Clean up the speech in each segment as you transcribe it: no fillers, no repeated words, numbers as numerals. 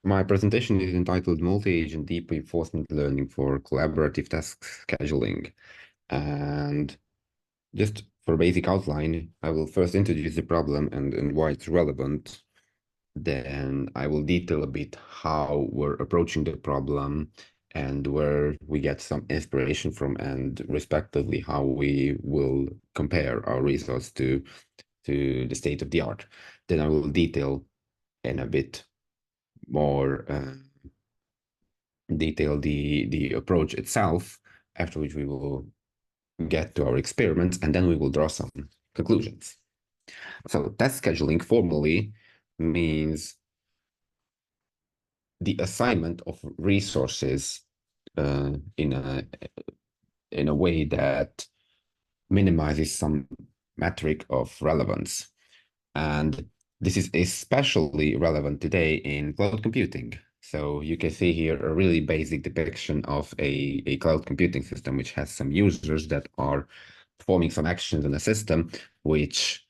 My presentation is entitled Multi-Agent Deep Reinforcement Learning for Collaborative Task Scheduling. And just for basic outline, I will first introduce the problem and why it's relevant. Then I will detail a bit how we're approaching the problem and where we get some inspiration from, and respectively how we will compare our results to the state of the art. Then I will detail in a bit more detail the approach itself, after which we will get to our experiments, and then we will draw some conclusions. So task scheduling formally means the assignment of resources in a way that minimizes some metric of relevance. And this is especially relevant today in cloud computing. So you can see here a really basic depiction of a cloud computing system, which has some users that are performing some actions in a system, which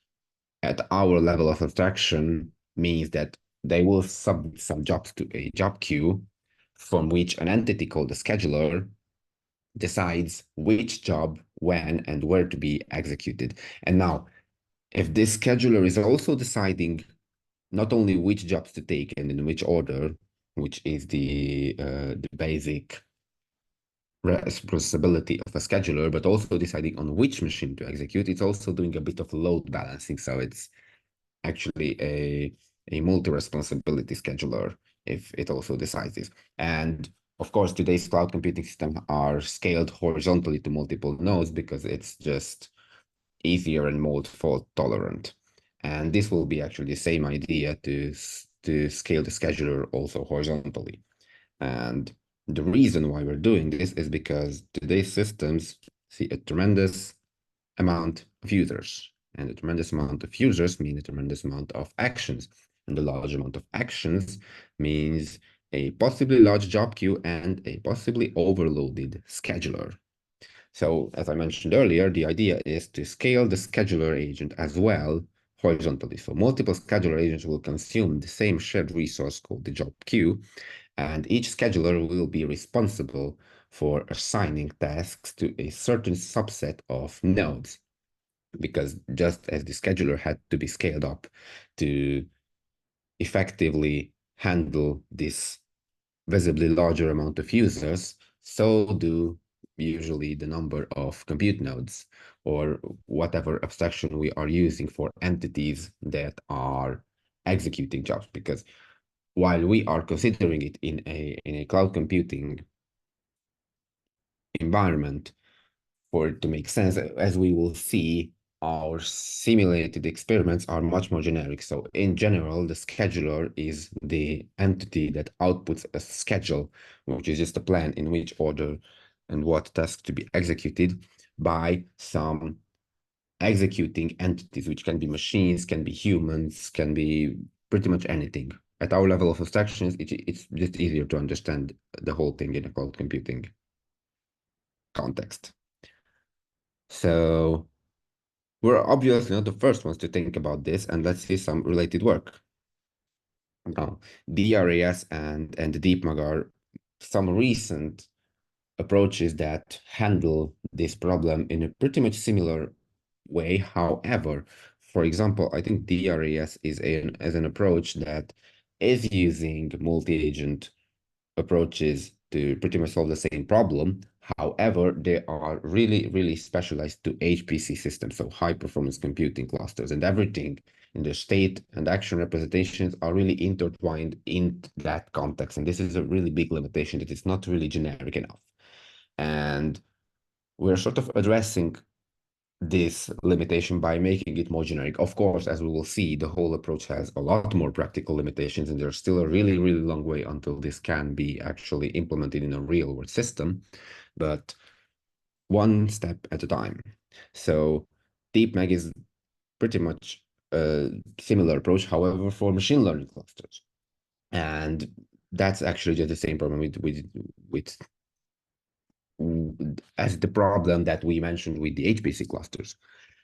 at our level of abstraction means that they will submit some jobs to a job queue from which an entity called the scheduler decides which job, when, and where to be executed. And now, if this scheduler is also deciding not only which jobs to take and in which order, which is the basic responsibility of a scheduler, but also deciding on which machine to execute, it's also doing a bit of load balancing. So it's actually a multi-responsibility scheduler if it also decides this. And of course, today's cloud computing systems are scaled horizontally to multiple nodes because it's just easier and more fault tolerant. And this will be actually the same idea to scale the scheduler also horizontally. And the reason why we're doing this is because today's systems see a tremendous amount of users. And a tremendous amount of users mean a tremendous amount of actions. And a large amount of actions means a possibly large job queue and a possibly overloaded scheduler. So as I mentioned earlier, the idea is to scale the scheduler agent as well horizontally. So multiple scheduler agents will consume the same shared resource called the job queue, and each scheduler will be responsible for assigning tasks to a certain subset of nodes. Because just as the scheduler had to be scaled up to effectively handle this visibly larger amount of users, so do usually the number of compute nodes or whatever abstraction we are using for entities that are executing jobs. Because while we are considering it in a cloud computing environment, for it to make sense, as we will see, our simulated experiments are much more generic. So in general, the scheduler is the entity that outputs a schedule, which is just a plan in which order and what task to be executed by some executing entities, which can be machines, can be humans, can be pretty much anything. At our level of abstractions, it's just easier to understand the whole thing in a cloud computing context. So we're obviously not the first ones to think about this, and let's see some related work. Now, DRAS and DeepMag are some recent approaches that handle this problem in a pretty much similar way. However, for example, I think DRAS is an approach that is using multi-agent approaches to pretty much solve the same problem. However, they are really specialized to HPC systems, so high performance computing clusters, and everything in the state and action representations are really intertwined in that context. And this is a really big limitation, that it's not really generic enough. And we're sort of addressing this limitation by making it more generic. Of course, as we will see, the whole approach has a lot more practical limitations, and there's still a really long way until this can be actually implemented in a real world system, but one step at a time. So DeepMag is pretty much a similar approach, however, for machine learning clusters. And that's actually just the same problem with as the problem that we mentioned with the HPC clusters.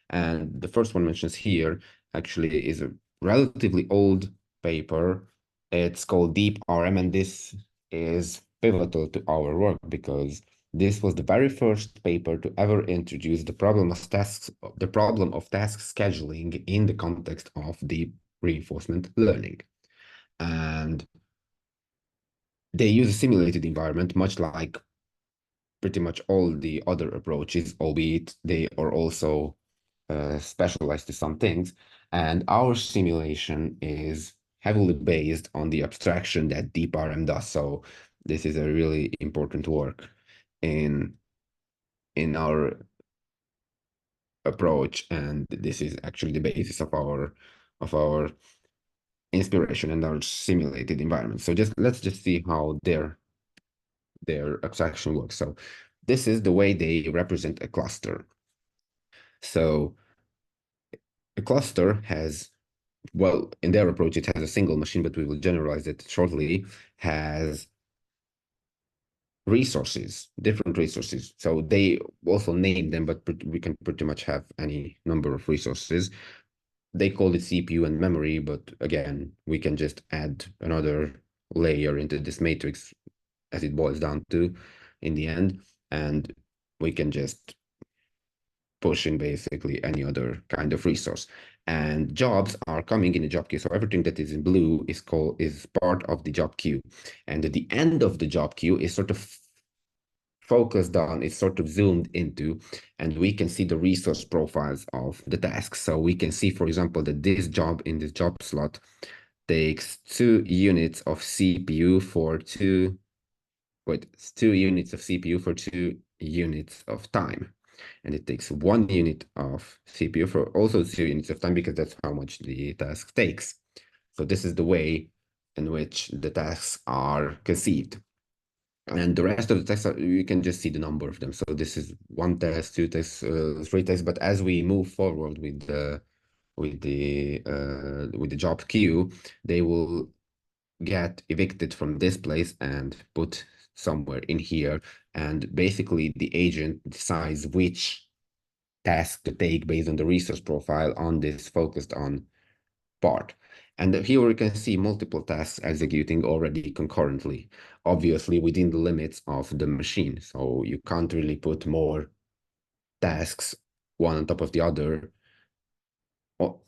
And the first one mentions here actually is a relatively old paper It's called Deep RM, and this is pivotal to our work because this was the very first paper to ever introduce the problem of task scheduling in the context of deep reinforcement learning. And they use a simulated environment, much like pretty much all the other approaches, albeit they are also specialized to some things. And our simulation is heavily based on the abstraction that DeepRM does. So this is a really important work in our approach, and this is actually the basis of our inspiration and our simulated environment. So let's just see how their abstraction works. So this is the way they represent a cluster. So a cluster has, well, in their approach, it has a single machine, but we will generalize it shortly, has resources, different resources. So they also name them, but we can pretty much have any number of resources. They call it CPU and memory, but again, we can just add another layer into this matrix as it boils down to in the end, and we can just push in basically any other kind of resource. And jobs are coming in a job queue. So everything that is in blue is part of the job queue. And at the end of the job queue is sort of focused on, is sort of zoomed into, and we can see the resource profiles of the tasks. So we can see, for example, that this job in this job slot takes 2 units of CPU for 2 units of CPU for 2 units of time. And it takes 1 unit of CPU for also 2 units of time, because that's how much the task takes. So this is the way in which the tasks are conceived. And the rest of the tasks, you can just see the number of them. So this is 1 task, 2 tasks, 3 tasks. But as we move forward with the job queue, they will get evicted from this place and put somewhere in here. And basically the agent decides which task to take based on the resource profile on this focused on part. And here we can see multiple tasks executing already concurrently, obviously within the limits of the machine. So you can't really put more tasks one on top of the other,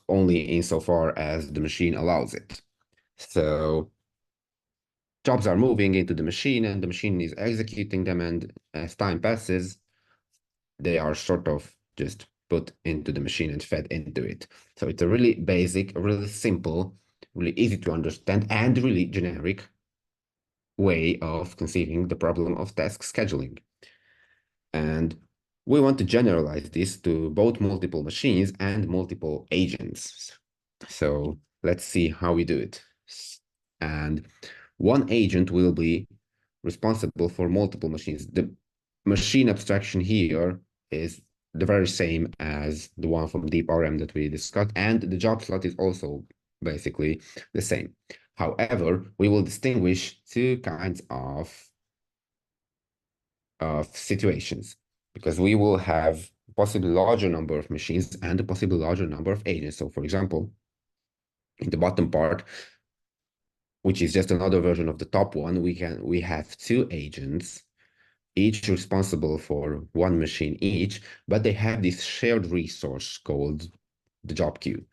only insofar as the machine allows it. So jobs are moving into the machine and the machine is executing them, and as time passes, they are sort of just put into the machine and fed into it. So it's a really basic, really simple, really easy to understand, and really generic way of conceiving the problem of task scheduling. And we want to generalize this to both multiple machines and multiple agents. So let's see how we do it. And one agent will be responsible for multiple machines. The machine abstraction here is the very same as the one from DeepRM that we discussed, and the job slot is also basically the same. However, we will distinguish 2 kinds of situations, because we will have possibly larger number of machines and a possibly larger number of agents. So for example, in the bottom part, which is just another version of the top one, we have 2 agents, each responsible for 1 machine each, but they have this shared resource called the job queue,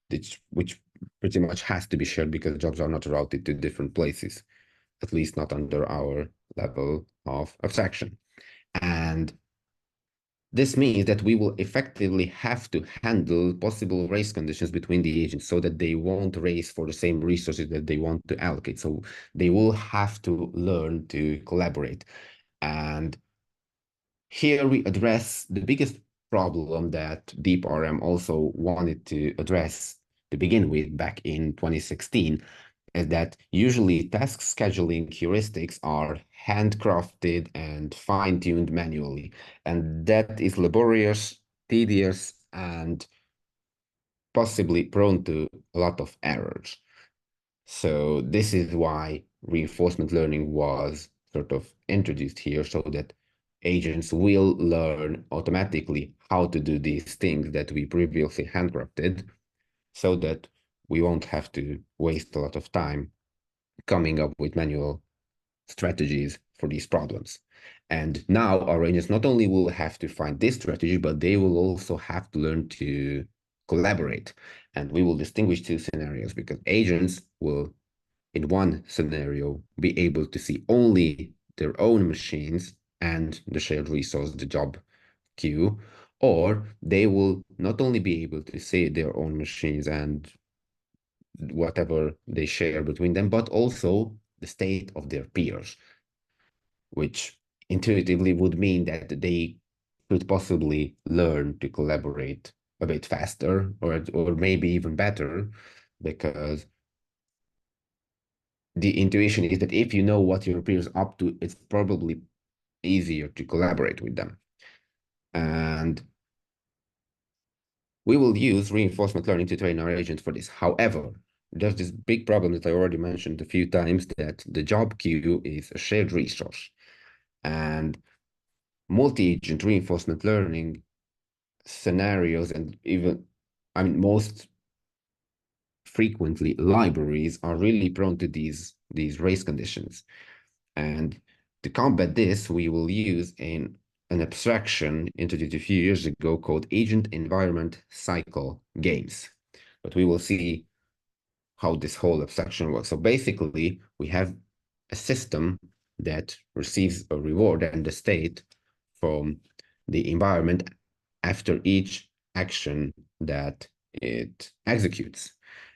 which pretty much has to be shared because jobs are not routed to different places, at least not under our level of abstraction. And this means that we will effectively have to handle possible race conditions between the agents so that they won't race for the same resources that they want to allocate. So they will have to learn to collaborate. And here we address the biggest problem that DeepRM also wanted to address to begin with back in 2016, is that usually task scheduling heuristics are handcrafted and fine-tuned manually, and that is laborious, tedious, and possibly prone to a lot of errors. So this is why reinforcement learning was sort of introduced here, so that agents will learn automatically how to do these things that we previously handcrafted, so that we won't have to waste a lot of time coming up with manual strategies for these problems. And now our agents not only will have to find this strategy, but they will also have to learn to collaborate. And we will distinguish two scenarios because agents will, in one scenario, be able to see only their own machines and the shared resource, the job queue, or they will not only be able to see their own machines and whatever they share between them, but also the state of their peers, which intuitively would mean that they could possibly learn to collaborate a bit faster or maybe even better, because the intuition is that if you know what your peers are up to, it's probably easier to collaborate with them. And we will use reinforcement learning to train our agents for this. However, there's this big problem that I already mentioned a few times, that the job queue is a shared resource. And multi-agent reinforcement learning scenarios, and even, I mean, most frequently libraries are really prone to these race conditions. And to combat this, we will use an abstraction introduced a few years ago called agent environment cycle games. But we will see how this whole abstraction works. So basically, we have a system that receives a reward and a state from the environment after each action that it executes.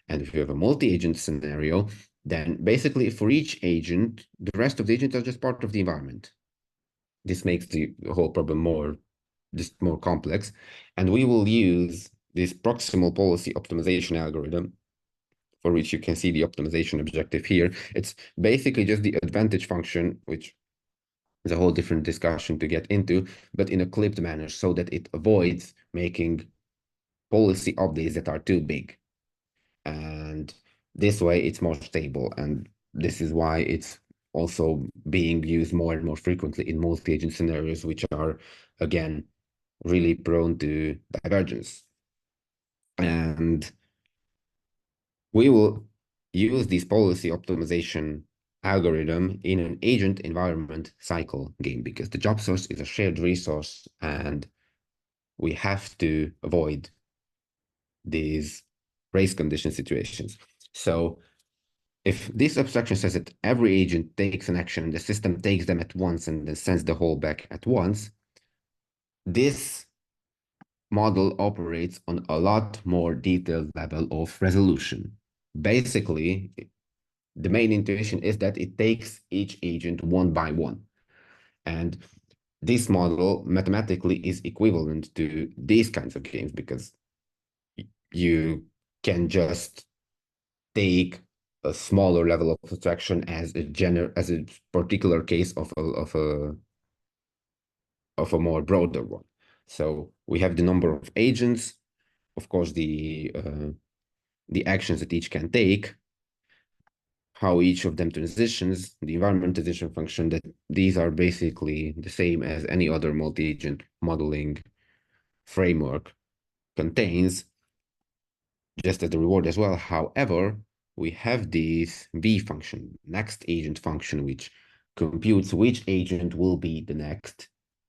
And if you have a multi-agent scenario, then basically for each agent, the rest of the agents are just part of the environment. This makes the whole problem more complex. And we will use this proximal policy optimization algorithm, for which you can see the optimization objective here. It's basically just the advantage function, which is a whole different discussion to get into, but in a clipped manner so that it avoids making policy updates that are too big. And this way it's more stable. And this is why it's also being used more and more frequently in multi-agent scenarios, which are, again, really prone to divergence. And we will use this policy optimization algorithm in an agent environment cycle game, because the job source is a shared resource and we have to avoid these race condition situations. So if this abstraction says that every agent takes an action and the system takes them at once and then sends the whole back at once, this model operates on a lot more detailed level of resolution. Basically, the main intuition is that it takes each agent one by one. And this model mathematically is equivalent to these kinds of games, because you can just take a smaller level of abstraction as a particular case of a more broader one. So we have the number of agents, of course, the actions that each can take, how each of them transitions, the environment transition function, that these are basically the same as any other multi-agent modeling framework contains, just as the reward as well. However, we have this V function, next agent function, which computes which agent will be the next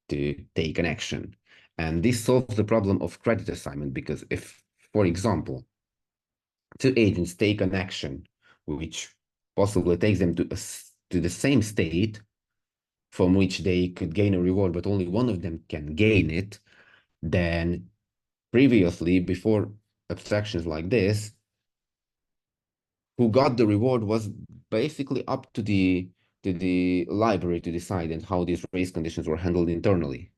to take an action. And this solves the problem of credit assignment, because if, for example, two agents take an action which possibly takes them to the same state from which they could gain a reward, but only one of them can gain it, then previously, before abstractions like this, who got the reward was basically up to the library to decide, and how these race conditions were handled internally.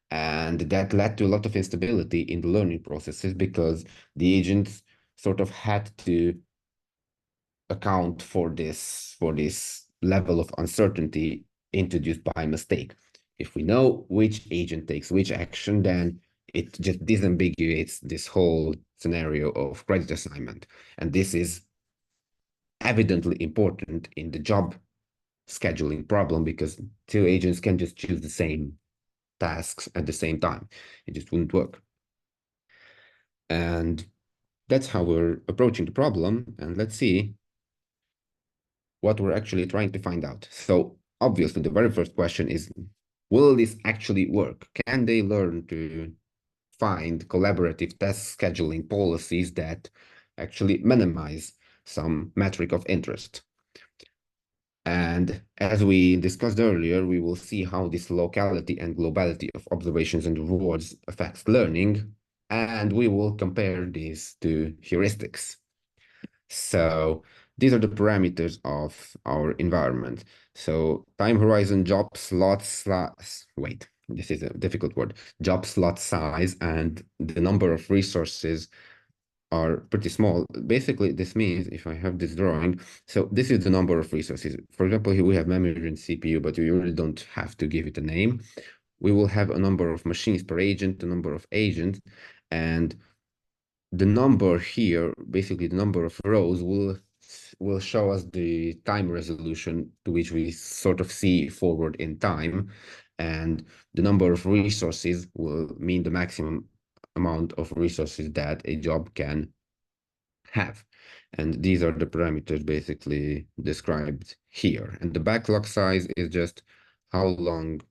And that led to a lot of instability in the learning processes, because the agents sort of had to account for this level of uncertainty introduced by mistake. If we know which agent takes which action, then it just disambiguates this whole scenario of credit assignment. And this is evidently important in the job scheduling problem, because two agents can just choose the same tasks at the same time. It just wouldn't work. And that's how we're approaching the problem. And let's see what we're actually trying to find out. So obviously, the very first question is, will this actually work? Can they learn to find collaborative task scheduling policies that actually minimize some metric of interest? And as we discussed earlier, we will see how this locality and globality of observations and rewards affects learning, and we will compare these to heuristics. So these are the parameters of our environment. So time horizon, job slots, wait, this is a difficult word, job slot size, and the number of resources are pretty small. Basically, this means if I have this drawing, so this is the number of resources. For example, here we have memory and CPU, but you really don't have to give it a name. We will have a number of machines per agent, the number of agents, and the number here, basically the number of rows, will show us the time resolution to which we sort of see forward in time, and the number of resources will mean the maximum amount of resources that a job can have. And these are the parameters basically described here. And the backlog size is just how long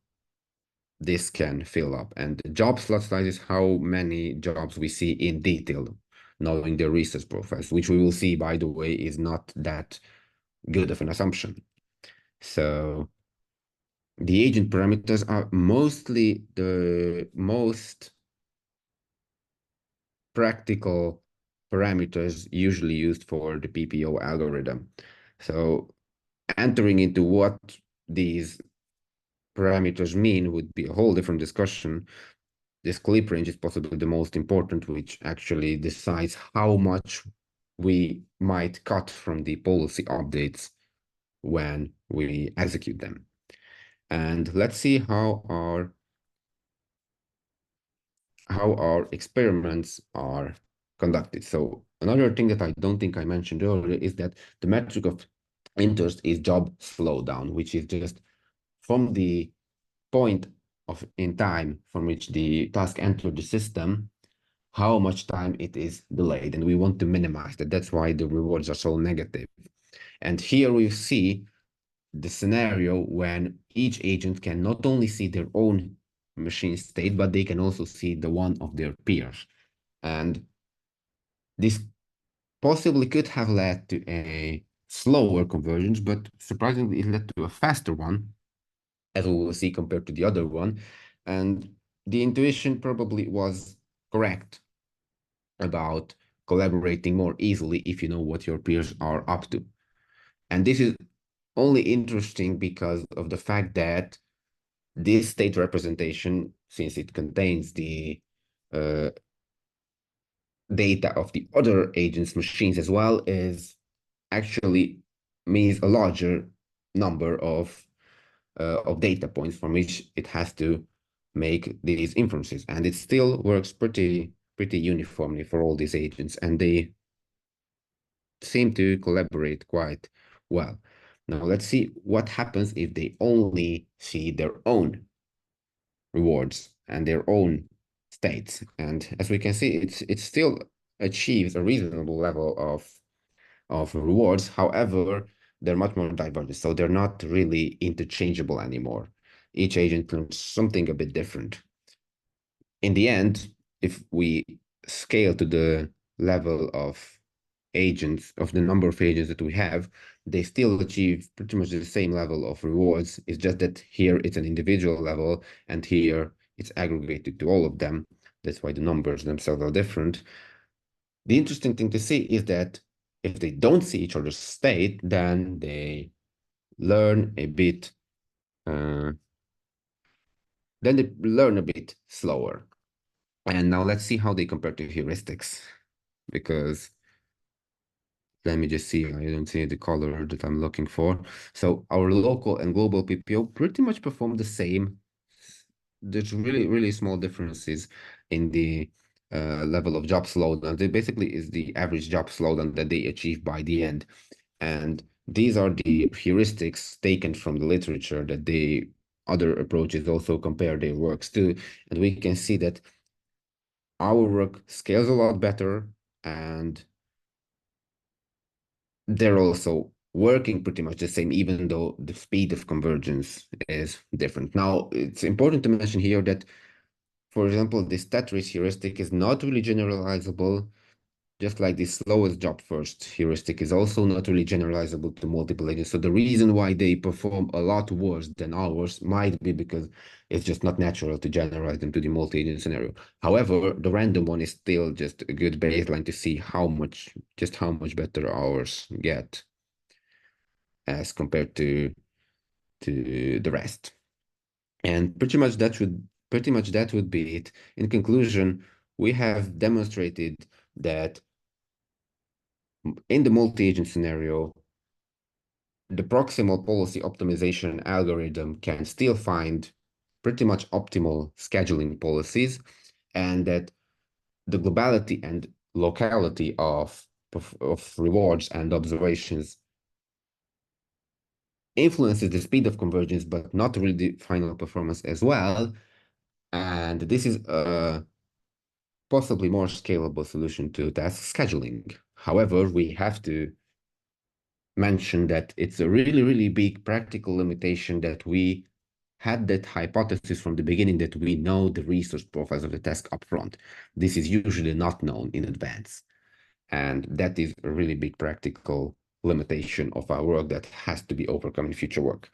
this can fill up. And the job slot size is how many jobs we see in detail, knowing their research profiles, which we will see, by the way, is not that good of an assumption. So the agent parameters are mostly the most practical parameters usually used for the PPO algorithm. So entering into what these parameters mean would be a whole different discussion. This clip range is possibly the most important, which actually decides how much we might cut from the policy updates when we execute them. And let's see how our experiments are conducted. So another thing that I don't think I mentioned earlier is that the metric of interest is job slowdown, which is just from the point of in time from which the task entered the system, how much time it is delayed. And we want to minimize that. That's why the rewards are so negative. And here we see the scenario when each agent can not only see their own machine state, but they can also see the one of their peers. And this possibly could have led to a slower convergence, but surprisingly, it led to a faster one, as we will see compared to the other one. And the intuition probably was correct about collaborating more easily if you know what your peers are up to. And this is only interesting because of the fact that this state representation, since it contains the uh, data of the other agents' machines as well, is actually means a larger number of data points from which it has to make these inferences, and it still works pretty uniformly for all these agents, and they seem to collaborate quite well. Now let's see what happens if they only see their own rewards and their own states. And as we can see, it still achieves a reasonable level of rewards. However, they're much more divergent, so they're not really interchangeable anymore. Each agent learns something a bit different. In the end, if we scale to the level of agents, of the number of agents that we have, they still achieve pretty much the same level of rewards. It's just that here it's an individual level, and here it's aggregated to all of them. That's why the numbers themselves are different. The interesting thing to see is that if they don't see each other's state, then they learn a bit, slower. And now let's see how they compare to heuristics, because let me just see, I don't see the color that I'm looking for. So our local and global PPO pretty much perform the same. There's really small differences in the level of job slowdown. It basically is the average job slowdown that they achieve by the end. And these are the heuristics taken from the literature that the other approaches also compare their works to. And we can see that our work scales a lot better, and they're also working pretty much the same, even though the speed of convergence is different. Now, it's important to mention here that, for example, the stat race heuristic is not really generalizable, just like the slowest job first heuristic is also not really generalizable to multiple agents. So the reason why they perform a lot worse than ours might be because it's just not natural to generalize them to the multi-agent scenario. However, the random one is still just a good baseline to see how much better ours get as compared to the rest. And pretty much that would be it. In conclusion, we have demonstrated that in the multi-agent scenario, the proximal policy optimization algorithm can still find pretty much optimal scheduling policies, and that the globality and locality of rewards and observations influences the speed of convergence, but not really the final performance as well. And this is a possibly more scalable solution to task scheduling. However, we have to mention that it's a really, really big practical limitation that we had that hypothesis from the beginning that we know the resource profiles of the task upfront. This is usually not known in advance. And that is a really big practical limitation of our work that has to be overcome in future work.